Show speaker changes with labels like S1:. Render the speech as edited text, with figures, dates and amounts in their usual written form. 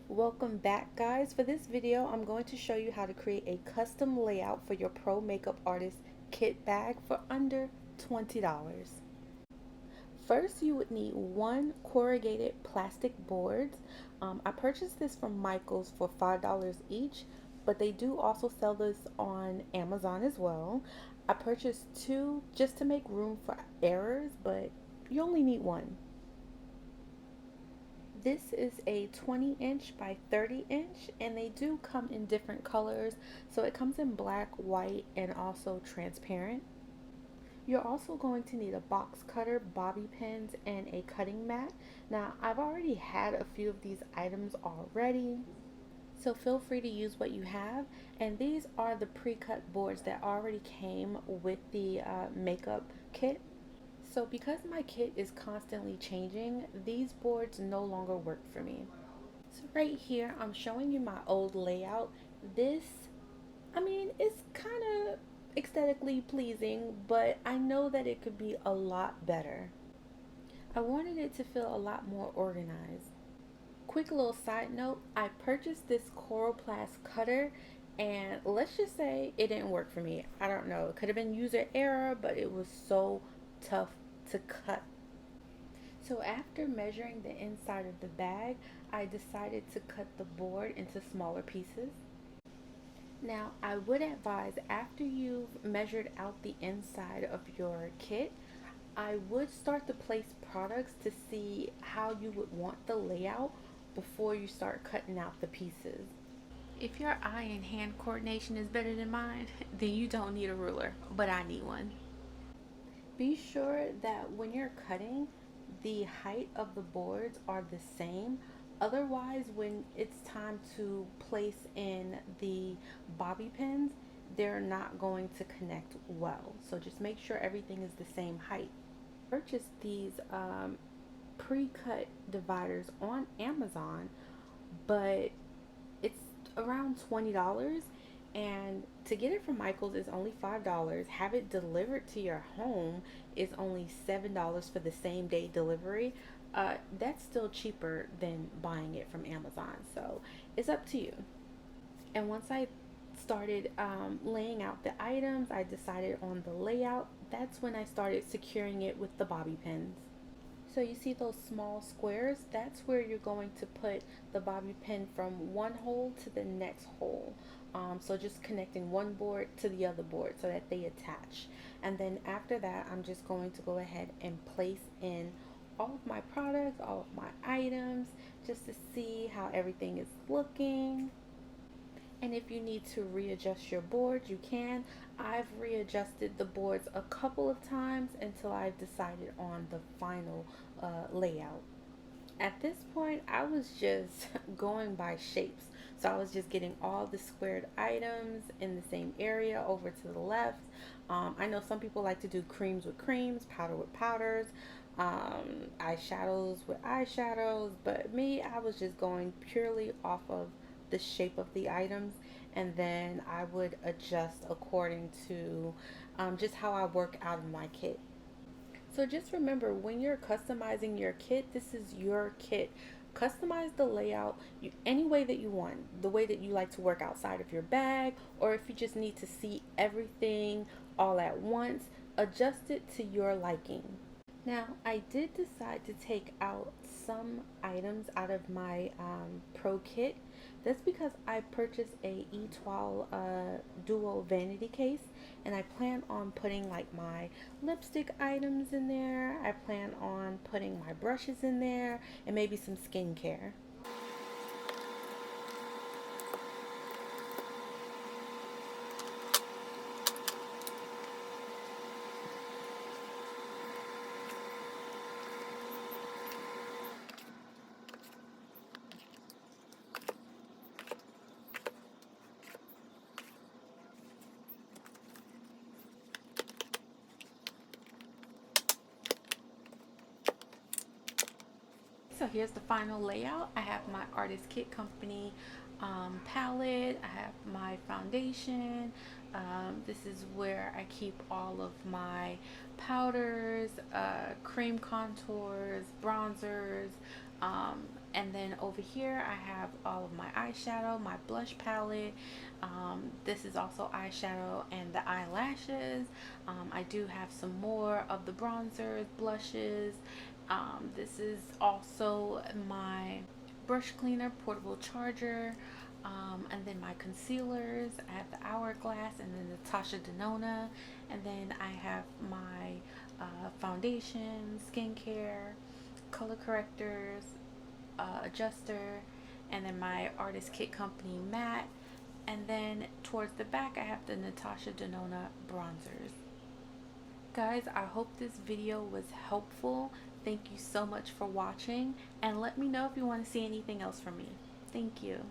S1: Welcome back, guys. For this video I'm going to show you how to create a custom layout for your pro makeup artist kit bag for under $20. First, you would need one corrugated plastic boards. I purchased this from Michael's for $5 each, but they do also sell this on Amazon as well. I purchased two just to make room for errors, but you only need one. This is a 20-inch by 30-inch, and they do come in different colors. So it comes in black, white, and also transparent. You're also going to need a box cutter, bobby pins, and a cutting mat. Now, I've already had a few of these items already, so feel free to use what you have. And these are the pre-cut boards that already came with the makeup kit. So because my kit is constantly changing, these boards no longer work for me. So right here, I'm showing you my old layout. This, it's kind of aesthetically pleasing, but I know that it could be a lot better. I wanted it to feel a lot more organized. Quick little side note, I purchased this Coroplast cutter, and let's just say it didn't work for me. I don't know, it could have been user error, but it was so tough to cut. So after measuring the inside of the bag, I decided to cut the board into smaller pieces. Now, I would advise, after you've measured out the inside of your kit, I would start to place products to see how you would want the layout before you start cutting out the pieces. If your eye and hand coordination is better than mine, then you don't need a ruler, but I need one. Be sure that when you're cutting, the height of the boards are the same. Otherwise, when it's time to place in the bobby pins, they're not going to connect well. So just make sure everything is the same height. Purchase these pre-cut dividers on Amazon, but it's around $20, and to get it from Michael's is only $5. Have it delivered to your home is only $7 for the same day delivery. That's still cheaper than buying it from Amazon, so it's up to you. And once I started laying out the items, I decided on the layout. That's when I started securing it with the bobby pins. So you see those small squares? That's where you're going to put the bobby pin from one hole to the next hole. So just connecting one board to the other board so that they attach. And then after that, I'm just going to go ahead and place in all of my products, all of my items, just to see how everything is looking. And if you need to readjust your board, you can. I've readjusted the boards a couple of times until I've decided on the final layout. At this point, I was just going by shapes. So I was just getting all the squared items in the same area over to the left. I know some people like to do creams with creams, powder with powders, eyeshadows with eyeshadows, but me, I was just going purely off of the shape of the items, and then I would adjust according to just how I work out of my kit. So just remember, when you're customizing your kit, this is your kit. Customize the layout any way that you want, the way that you like to work outside of your bag, or if you just need to see everything all at once, adjust it to your liking. Now, I did decide to take out some items out of my pro kit. That's because I purchased a E12 dual vanity case, and I plan on putting like my lipstick items in there. I plan on putting my brushes in there and maybe some skincare. So here's the final layout. I have my Artist Kit Company palette. I have my foundation. This is where I keep all of my powders, cream contours, bronzers. And then over here I have all of my eyeshadow, my blush palette. This is also eyeshadow and the eyelashes. I do have some more of the bronzers, blushes. This is also my brush cleaner, portable charger. And then my concealers. I have the Hourglass and then the Tasha Denona. And then I have my foundation, skincare, color correctors, adjuster, and then my Artist Kit Company matte. And then towards the back, I have the Natasha Denona bronzers. Guys, I hope this video was helpful. Thank you so much for watching, and let me know if you want to see anything else from me. Thank you.